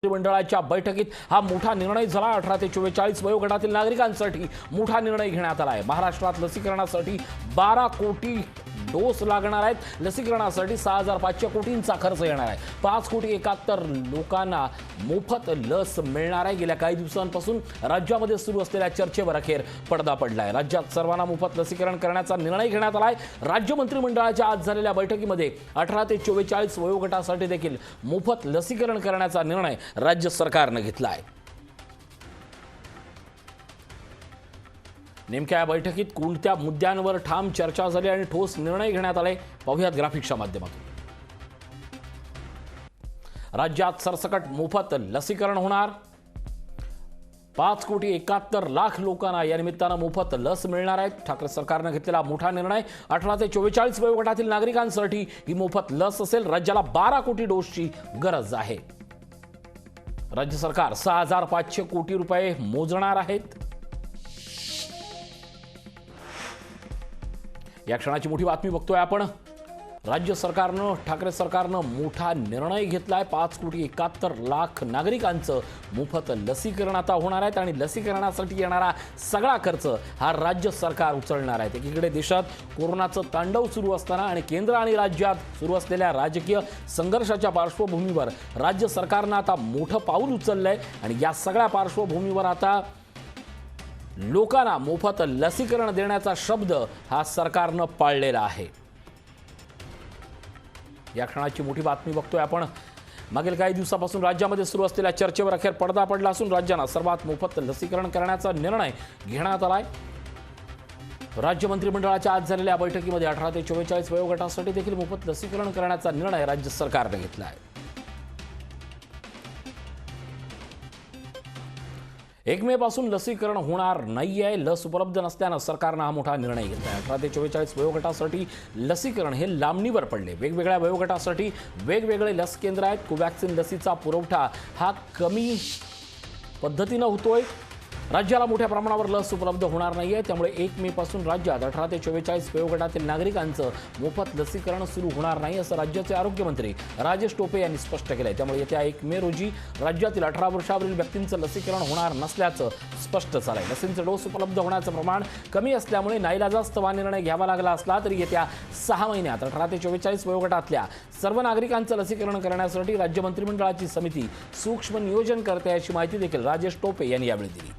मंत्रिमंडळाच्या बैठकीत हा मोठा निर्णय झाला। 18 ते 44 वयोगटातील नागरिकांसाठी मोठा निर्णय घेण्यात आला आहे। महाराष्ट्रात लसीकरणासाठी 12 कोटी डोस लागणार आहेत। लसीकरणासाठी 6500 कोटींचा खर्च येणार आहे। 5,71,00,000 लोकांना मोफत लस मिळणार आहे। गेल्या काही दिवसांपासून राज्यामध्ये सुरू असलेल्या चर्चेवर अखेर पडदा पडला आहे। राज्यात सर्वांना मोफत लसीकरण करण्याचा निर्णय घेण्यात आला आहे। राज्य मंत्रिमंडळाच्या आज झालेल्या बैठकीमध्ये 18 ते 44 वयोगटासाठी देखील मोफत लसीकरण करण्याचा निर्णय राज्य सरकारने घेतला आहे। नेमक्या या बैठकीत कोणत्या मुद्द्यांवर ठाम चर्चा झाली आणि ठोस निर्णय घेण्यात आले, पाहूयात ग्राफिक्सच्या माध्यमातून। राज्यात सरसकट मोफत लसीकरण होणार। 5,71,00,000 लोकांना या निमित्तानं मोफत लस मिळणार आहे। ठाकरे सरकारने घेतलेला मोठा निर्णय 18 ते 44 वयोगटातील नागरिकांसाठी ही मोफत लस असेल। राज्याला 12 कोटी डोसची गरज आहे। राज्य सरकार 6500 कोटी रुपये मोजणार आहेत। या क्षणाची मोठी बातमी बघतोय आपण। राज्य सरकारनं, ठाकरे सरकारनं मोठा निर्णय घेतलाय। 5,71,00,000 नागरिकांचं मोफत लसीकरण आता होणार आहे आणि लसीकरणासाठी येणारा सगळा खर्च हा राज्य सरकार उचलणार आहे। एकीकडे देशात कोरोनाचं तांडव सुरू असताना आणि केंद्र आणि राज्यात सुरू असलेल्या राजकीय संघर्षाच्या पार्श्वभूमीवर राज्य सरकारनं आता मोठं पाऊल उचललंय आणि या सगळ्या पार्श्वभूमीवर आता लोकांना मोफत लसीकरण देण्याचा शब्द हा सरकारनं पाळलेला आहे। या क्षणाची मोठी बातमी बघतोय आपण। मागील काही दिवसापासून राज्यामध्ये सुरू असलेल्या चर्चेवर अखेर पडदा पडला असून राज्यांना सर्वात मोफत लसीकरण करण्याचा निर्णय घेण्यात आलाय। राज्य मंत्रिमंडळाच्या आज झालेल्या बैठकीमध्ये 18 ते 44 वयोगटासाठी देखील मोफत लसीकरण करण्याचा निर्णय राज्य सरकारने घेतला आहे। 1 मे पासून लसीकरण होणार नाहीये। लस उपलब्ध नसल्यानं सरकारनं हा मोठा निर्णय घेतला आहे। 18 ते 44 वयोगटासाठी लसीकरण हे लांबणीवर पडले। वेगवेगळ्या वयोगटासाठी वेगवेगळे लस केंद्र आहेत। कोवॅक्सिन लसीचा पुरवठा हा कमी पद्धतीनं होतोय। राज्याला मोठ्या प्रमाणावर लस उपलब्ध होणार नाहीये, त्यामुळे 1 मे पासून राज्यात 18 ते 44 वयोगटातील नागरिकांचं मोफत लसीकरण सुरू होणार नाही, असं राज्याचे आरोग्यमंत्री राजेश टोपे यांनी स्पष्ट केलंय। त्यामुळे येत्या 1 मे रोजी राज्यातील 18 वर्षावरील व्यक्तींचं लसीकरण होणार नसल्याचं स्पष्ट झालंय। लसींचे डोस उपलब्ध होण्याचं प्रमाण कमी असल्यामुळे नाईलाजास्तव हा निर्णय घ्यावा लागला असला तरी येत्या 6 महिन्यात 18 ते 44 वयोगटातल्या सर्व नागरिकांचं लसीकरण करण्यासाठी राज्य मंत्रिमंडळाची समिती सूक्ष्म नियोजन करते, अशी माहिती देखील राजेश टोपे यांनी यावेळी दिली।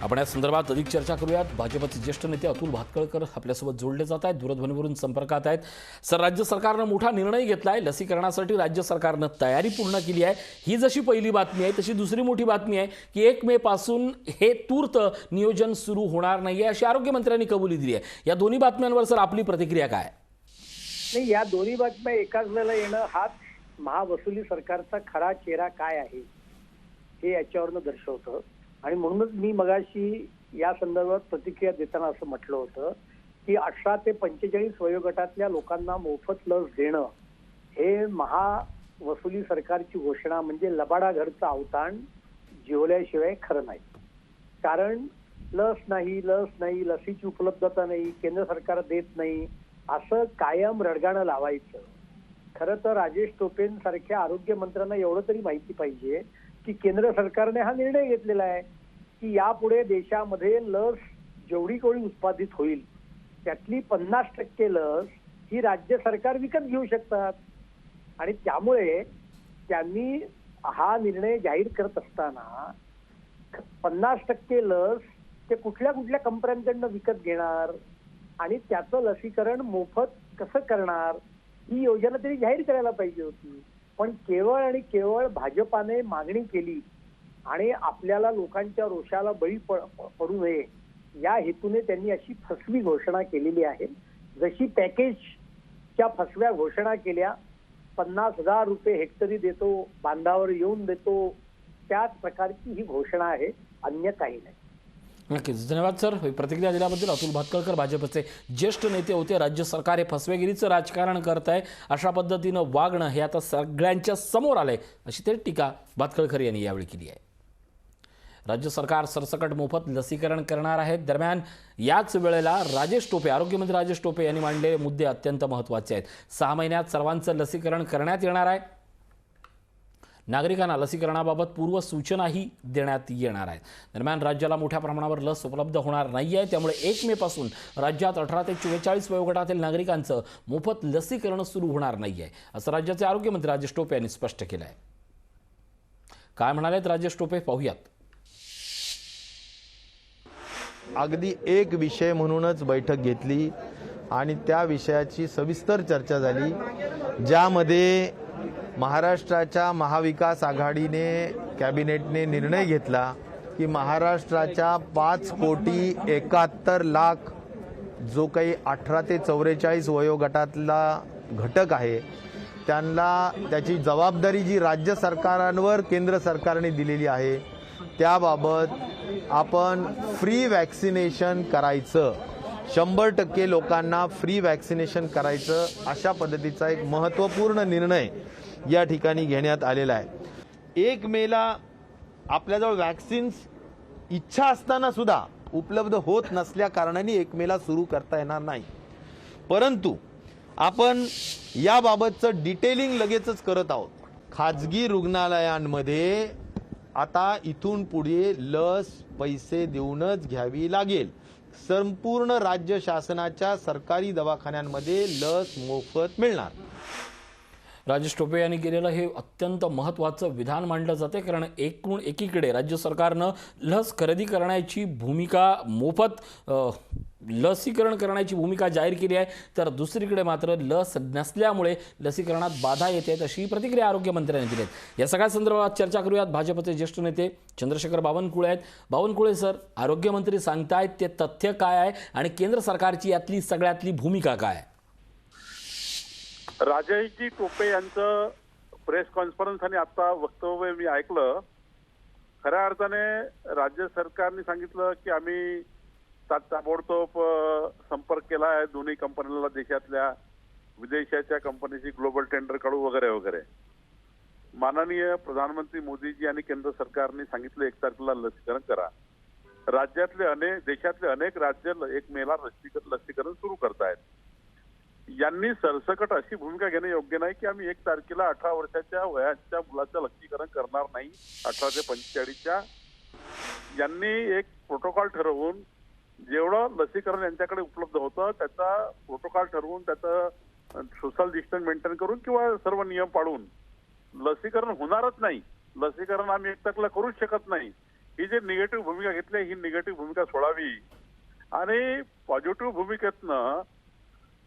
आपण या संदर्भात अधिक चर्चा करूयात। भाजपचे ज्येष्ठ नेते अतुल भातखळकर आपल्यासोबत जोडले जात आहेत, दूरध्वनीवरून संपर्कात आहेत। सर, राज्य सरकारनं मोठा निर्णय घेतलाय। लसीकरणासाठी राज्य सरकारनं तयारी पूर्ण केली आहे। ही जशी पहिली बातमी आहे तशी दुसरी मोठी बातमी आहे की 1 मे पासून हे तूर्त नियोजन सुरू होणार नाहीये, अशी आरोग्यमंत्र्यांनी कबुली दिली आहे। या दोन्ही बातम्यांवर सर आपली प्रतिक्रिया काय? नाही, या दोन्ही बातम्या एकाच वेळेला येणं हा महावसुली सरकारचा खरा चेहरा काय आहे हे याच्यावरनं दर्शवतं। आणि म्हणूनच मी मगाशी या संदर्भात प्रतिक्रिया देताना असं म्हटलं होतं की 18 ते 45 वयोगटातल्या लोकांना मोफत लस देणं हे महावसुली सरकारची घोषणा म्हणजे लबाडा घरचं अवताण जिवल्याशिवाय खरं नाही। कारण लस नाही, लसीची उपलब्धता नाही, केंद्र सरकार देत नाही, असं कायम रडगाणं लावायचं। खरं तर राजेश टोपेंसारख्या आरोग्य मंत्र्यांना एवढं तरी माहिती पाहिजे की केंद्र सरकारने हा निर्णय घेतलेला आहे की यापुढे देशामध्ये लस जेवढी कोणी उत्पादित होईल त्यातली 50% लस ही राज्य सरकार विकत घेऊ शकतात। आणि त्यामुळे त्यांनी हा निर्णय जाहीर करत असताना 50% लस ते कुठल्या कुठल्या कंपन्यांकडनं विकत घेणार आणि त्याचं लसीकरण मोफत कसं करणार ही योजना तरी जाहीर करायला पाहिजे होती। पण केवळ आणि केवळ भाजपाने मागणी केली आणि आपल्याला लोकांच्या रोषाला बळी पडू नये या हेतूने त्यांनी अशी फसवी घोषणा केलेली आहे। जशी पॅकेजच्या फसव्या घोषणा केल्या, 50,000 रुपये हेक्टरी देतो, बांधावर येऊन देतो, त्याच प्रकारची ही घोषणा आहे, अन्य काही नाही। नक्कीच, धन्यवाद सर प्रतिक्रिया दिल्याबद्दल। अतुल भातखळकर भाजपचे ज्येष्ठ नेते होते। राज्य सरकार हे फसवेगिरीचं राजकारण करत आहे, अशा पद्धतीनं वागणं हे आता सगळ्यांच्या समोर आलंय, अशी ते टीका भातखळकर यांनी यावेळी केली आहे। राज्य सरकार सरसकट मोफत लसीकरण करणार आहे। दरम्यान याच वेळेला राजेश टोपे, आरोग्यमंत्री राजेश टोपे यांनी मांडलेले मुद्दे अत्यंत महत्त्वाचे आहेत। 6 महिन्यात सर्वांचं लसीकरण करण्यात येणार आहे। नागरिकांना लसीकरणाबाबत पूर्व सूचनाही देण्यात येणार आहेत। दरम्यान राज्याला मोठ्या प्रमाणावर लस उपलब्ध होणार नाही आहे, त्यामुळे 1 मे पासून राज्यात 18 ते 44 वयोगटातील नागरिकांचं मोफत लसीकरण सुरू होणार नाही आहे, असं राज्याचे आरोग्यमंत्री राजेश टोपे यांनी स्पष्ट केलं आहे। काय म्हणालेत राजेश टोपे पाहूयात। अगदी एक विषय म्हणूनच बैठक घेतली आणि त्या विषयाची सविस्तर चर्चा झाली, ज्यामध्ये महाराष्ट्राच्या महाविकास आघाडीने कॅबिनेटने निर्णय घेतला की महाराष्ट्राच्या 5,71,00,000 जो काही 18 ते 44 वयोगटातला घटक आहे त्यांना त्याची जबाबदारी जी राज्य सरकारांवर केंद्र सरकारने दिलेली आहे त्याबाबत आपण फ्री वॅक्सिनेशन करायचं, 100% लोकांना फ्री वॅक्सिनेशन करायचं, अशा पद्धतीचा एक महत्त्वपूर्ण निर्णय या ठिकाणी घेण्यात आलेला आहे। 1 मेला आपल्याजवळ वॅक्सिन्स इच्छा असताना सुद्धा उपलब्ध होत नसल्या कारणाने 1 मेला सुरू करता येणार नाही, परंतु आपण याबाबतचं डिटेलिंग लगेचच करत आहोत। खाजगी रुग्णालयांमध्ये आता इथून पुढे लस पैसे देऊनच घ्यावी लागेल। संपूर्ण राज्य शासनाच्या सरकारी दवाखान्यांमध्ये लस मोफत मिळणार। राजेश टोपे यांनी केलेलं हे अत्यंत महत्त्वाचं विधान मांडलं जाते, कारण एकीकडे राज्य सरकारनं लस खरेदी करण्याची भूमिका, मोफत लसीकरण करण्याची भूमिका जाहीर केली आहे, तर दुसरीकडे मात्र लस नसल्यामुळे लसीकरणात बाधा येते, अशी प्रतिक्रिया आरोग्यमंत्र्यांनी दिली आहे। या सगळ्या संदर्भात चर्चा करूयात। भाजपचे ज्येष्ठ नेते चंद्रशेखर बावनकुळे आहेत। बावनकुळे सर, आरोग्यमंत्री सांगतायत ते तथ्य काय आहे आणि केंद्र सरकारची यातली सगळ्यातली भूमिका काय आहे? राजेशजी टोपे यांचं प्रेस कॉन्फरन्स आणि आता वक्तव्य मी ऐकलं। खऱ्या अर्थाने राज्य सरकारने सांगितलं की आम्ही ताबडतोब संपर्क केला आहे दोन्ही कंपन्यांना, देशातल्या विदेशाच्या कंपनीची ग्लोबल टेंडर काढू वगैरे वगैरे। माननीय प्रधानमंत्री मोदीजी आणि केंद्र सरकारने सांगितलं 1 तारखेला लसीकरण करा। राज्यातले देशातले अनेक राज्य 1 मेला लसीकरण सुरू करतायत। यांनी सरसकट अशी भूमिका घेणे योग्य नाही की आम्ही 1 तारखेला 18 वर्षाच्या वयाच्या मुलाचं लसीकरण करणार नाही, 18 ते 45च्या। यांनी एक प्रोटोकॉल ठरवून जेवढं लसीकरण यांच्याकडे उपलब्ध होतं त्याचा प्रोटोकॉल ठरवून त्याचं सोशल डिस्टन्स मेंटेन करून किंवा सर्व नियम पाळून लसीकरण होणारच नाही। लसीकरण आम्ही 1 तारखेला करूच शकत नाही। ही जी निगेटिव्ह भूमिका घेतली ही निगेटिव्ह भूमिका सोडावी आणि पॉझिटिव्ह भूमिकेतनं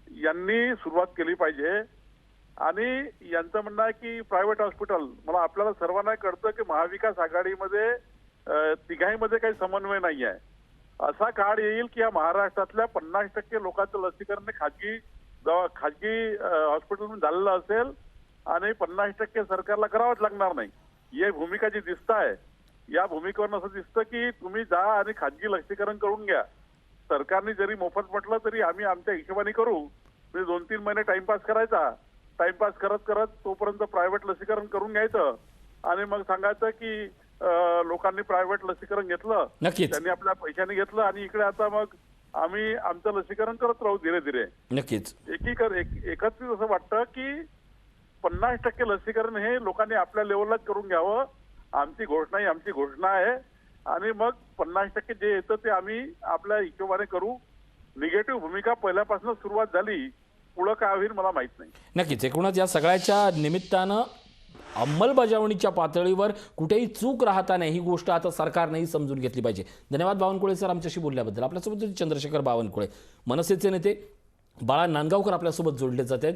यांनी सुरुवात केली पाहिजे। आणि यांचं म्हणणं आहे की प्रायव्हेट हॉस्पिटल, मला आपल्याला सर्वांना कळतं की महाविकास आघाडीमध्ये तिघांमध्ये काही समन्वय नाही आहे। असा काळ येईल की या महाराष्ट्रातल्या 50% लोकांचं लसीकरण खाजगी हॉस्पिटलमध्ये झालेलं असेल आणि 50% सरकारला करावंच लागणार नाही। ही भूमिका जी दिसत आहे या भूमिकेवरून असं दिसतं की तुम्ही जा आणि खाजगी लसीकरण करून घ्या। सरकारने जरी मोफत म्हटलं तरी आम्ही आमच्या हिशोबाने करू, म्हणजे 2-3 महिने टाइमपास करायचा, टाइमपास करत करत तोपर्यंत प्रायव्हेट लसीकरण करून घ्यायचं आणि मग सांगायचं की लोकांनी प्रायव्हेट लसीकरण घेतलं, त्यांनी आपल्या पैशाने घेतलं आणि इकडे आता मग आम्ही आमचं लसीकरण करत राहू धीरे धीरे। नक्कीच एकत्रित असं वाटतं की 50% लसीकरण हे लोकांनी आपल्या लेवललाच करून घ्यावं। आमची घोषणा आहे आणि मग 50% जे येतं ते आम्ही आपल्या हिशोबाने करू। निगेटिव्ह भूमिका पहिल्यापासून सुरुवात झाली, पुढं काय होईल मला माहित नाही। नक्कीच एकूणच या सगळ्याच्या निमित्तानं अंमलबजावणीच्या पातळीवर कुठेही चूक राहता नाही ही गोष्ट आता सरकारनेही समजून घेतली पाहिजे। धन्यवाद बावनकुळे सर आमच्याशी बोलल्याबद्दल। आपल्यासोबत चंद्रशेखर बावनकुळे, मनसेचे नेते बाळा नांदगावकर आपल्यासोबत जोडले जात आहेत।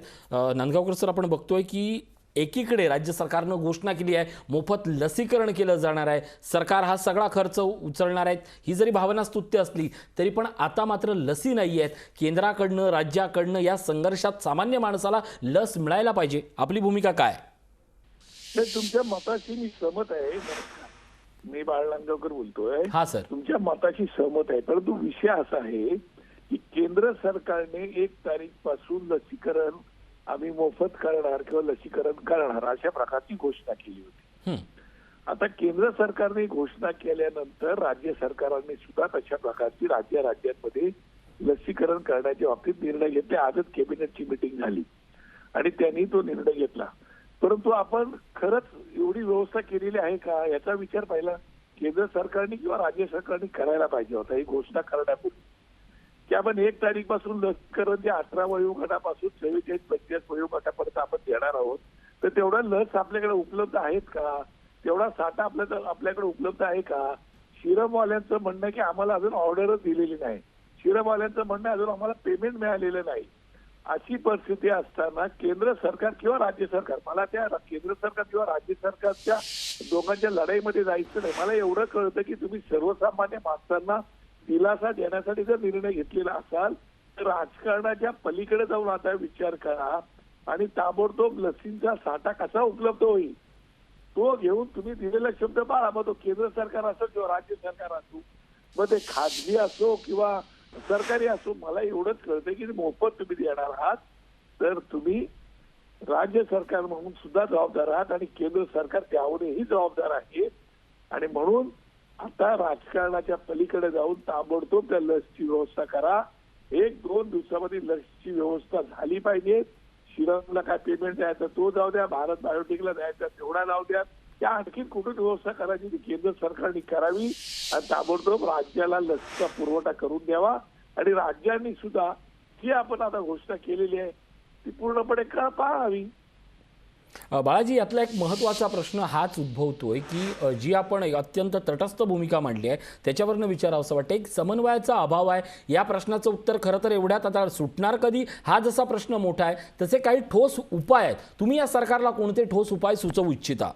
नांदगावकर सर, आपण बघतोय की एकीकडे राज्य सरकारनं घोषणा केली आहे मोफत लसीकरण केलं जाणार आहे, सरकार हा सगळा खर्च उचलणार आहे, ही जरी भावना स्तुत्य असली तरी पण आता मात्र लसी नाही आहेत। केंद्राकडनं राज्याकडनं या संघर्षात सामान्य माणसाला लस मिळायला पाहिजे, आपली भूमिका काय? तुमच्या मताशी मी सहमत आहे। मी बाळ नांदगावकर बोलतोय। हा सर, तुमच्या मताशी सहमत आहे, परंतु विषय असा आहे की केंद्र सरकारने 1 तारीख पासून लसीकरण आम्ही मोफत करणार किंवा लसीकरण करणार अशा प्रकारची घोषणा केली होती। आता केंद्र सरकारने घोषणा केल्यानंतर राज्य सरकारांनी सुद्धा तशा प्रकारची राज्यांमध्ये लसीकरण करण्याच्या बाबतीत निर्णय घेतले. आजच कॅबिनेटची मीटिंग झाली आणि त्यांनी तो निर्णय घेतला. परंतु आपण खरंच एवढी व्यवस्था केलेली आहे का याचा विचार पाहिला केंद्र सरकारने किंवा राज्य सरकारने करायला पाहिजे होता. ही घोषणा करण्यापूर्वी की आपण 1 तारीखपासून लसीकरण जे 18 वयोगटापासून 44-45 वयोगटापर्यंत आपण देणार आहोत, तर तेवढा लस आपल्याकडे उपलब्ध आहेत का, तेवढा साठा आपल्याकडे उपलब्ध आहे का. सिरमवाल्यांचं म्हणणं की आम्हाला अजून ऑर्डरच दिलेली नाही, सिरमवाल्यांचं म्हणणं अजून आम्हाला पेमेंट मिळालेलं नाही. अशी परिस्थिती असताना केंद्र सरकार किंवा राज्य सरकार, मला त्या केंद्र सरकार किंवा राज्य सरकारच्या दोघांच्या लढाईमध्ये जायचं नाही. मला एवढं कळतं की तुम्ही सर्वसामान्य माणसांना दिलासा देण्यासाठी जर निर्णय घेतलेला असाल तर राजकारणाच्या पलीकडे जाऊन आता विचार करा आणि ताबडतोब लसींचा साठा कसा उपलब्ध होईल तो घेऊन तुम्ही दिलेला शब्द पाळा. मग तो केंद्र सरकार असो किंवा राज्य सरकार असो, मग ते खाजगी असो किंवा सरकारी असो, मला एवढंच कळतं की मोफत तुम्ही देणार आहात तर तुम्ही राज्य सरकार म्हणून सुद्धा जबाबदार आहात आणि केंद्र सरकार त्यावरही जबाबदार आहे. आणि म्हणून आता राजकारणाच्या पलीकडे जाऊन ताबडतोब त्या लसची व्यवस्था करा. 1-2 दिवसामध्ये लसची व्यवस्था झाली पाहिजे. सिरमला काय पेमेंट द्यायचं तो जाऊ द्या, भारत बायोटेकला द्यायचा तेवढा जाऊ द्या, त्या आणखी कुठून व्यवस्था करायची ती केंद्र सरकारने करावी आणि ताबडतोब राज्याला लसीचा पुरवठा करून द्यावा. आणि राज्यांनी सुद्धा जी आपण आता घोषणा केलेली आहे ती पूर्णपणे पाळावी. बाळाजी, यातला एक महत्त्वाचा प्रश्न हाच उद्भवतोय की जी आपण अत्यंत तटस्थ भूमिका मांडली आहे त्याच्यावरनं विचारावं असं वाटतं. एक समन्वयाचा अभाव आहे. या प्रश्नाचं उत्तर खरं तर एवढ्यात आता सुटणार कधी हा जसा प्रश्न मोठा आहे तसे काही ठोस उपाय आहेत. तुम्ही या सरकारला कोणते ठोस उपाय सुचवू इच्छिता?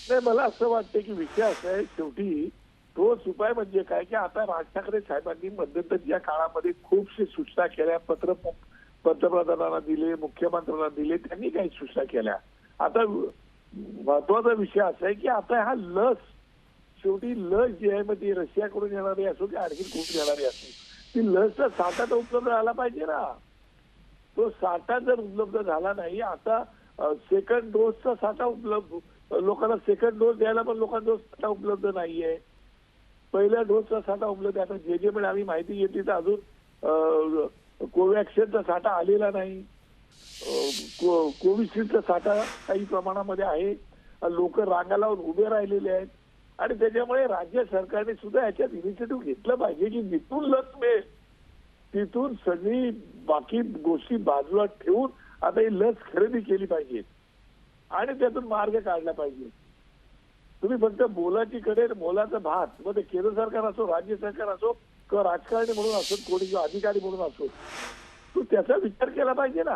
नाही, मला असं वाटतं की विषय असा आहे शेवटी ठोस उपाय म्हणजे काय की आता राज ठाकरे साहेबांनी मध्यंतरीच्या काळामध्ये खूपशे सूचना केल्या, पत्र पंतप्रधानांना दिले, मुख्यमंत्र्यांना दिले, त्यांनी काही सूचना केल्या. आता महत्वाचा विषय असा आहे की आता हा लस शेवटी लस जी आहे मग ती रशियाकडून येणारी असो की आणखी कुठून येणारी असो ती लसचा साठा तर उपलब्ध झाला पाहिजे ना. तो साठा जर उपलब्ध झाला नाही, आता सेकंड डोसचा साठा उपलब्ध, लोकांना सेकंड डोस द्यायला पण लोकांना साठा उपलब्ध नाहीये. पहिल्या डोसचा साठा उपलब्ध आहे. आता जे आम्ही माहिती घेतली तर अजून कोवॅक्सिनचा साठा आलेला नाही, कोविशिल्डचा साठा काही प्रमाणामध्ये आहे. लोक रांगा लावून उभे राहिलेले आहेत आणि त्याच्यामुळे राज्य सरकारने सुद्धा याच्यात इनिशिएटिव्ह घेतलं पाहिजे की जिथून लस मिळेल तिथून सगळी बाकी गोष्टी बाजूला ठेवून आता ही लस खरेदी केली पाहिजे आणि त्यातून मार्ग काढला पाहिजे. तुम्ही फक्त बोलाची कडे मोलाचा भात, मग ते केंद्र सरकार असो, राज्य सरकार असो किंवा राजकारणी म्हणून असो, कोणी किंवा अधिकारी म्हणून असो, तू त्याचा विचार केला पाहिजे ना.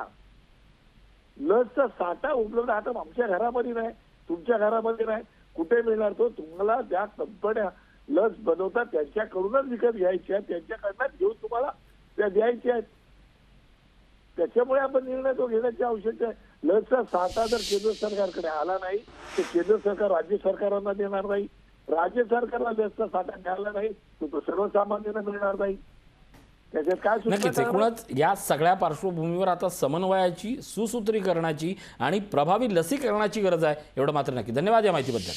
लसचा साठा उपलब्ध आता आमच्या घरामध्ये नाही, तुमच्या घरामध्ये नाही, कुठे मिळणार तो? तुम्हाला ज्या कंपन्या लस बनवतात त्यांच्याकडूनच विकत घ्यायच्या आहेत, त्यांच्याकडनं घेऊन तुम्हाला त्या द्यायच्या आहेत. त्याच्यामुळे आपण निर्णय तो घेण्याची आवश्यकता आहे. लसचा साठा जर केंद्र सरकारकडे आला नाही तर केंद्र सरकार राज्य सरकारांना देणार नाही, राज्य सरकारला लसचा साठा मिळाला नाही तो सर्वसामान्यांना मिळणार नाही. त्याच्यात काय नक्कीच. एकूणच या सगळ्या पार्श्वभूमीवर आता समन्वयाची, सुसूत्रीकरणाची आणि प्रभावी लसीकरणाची गरज आहे एवढं मात्र नक्की. धन्यवाद या माहितीबद्दल.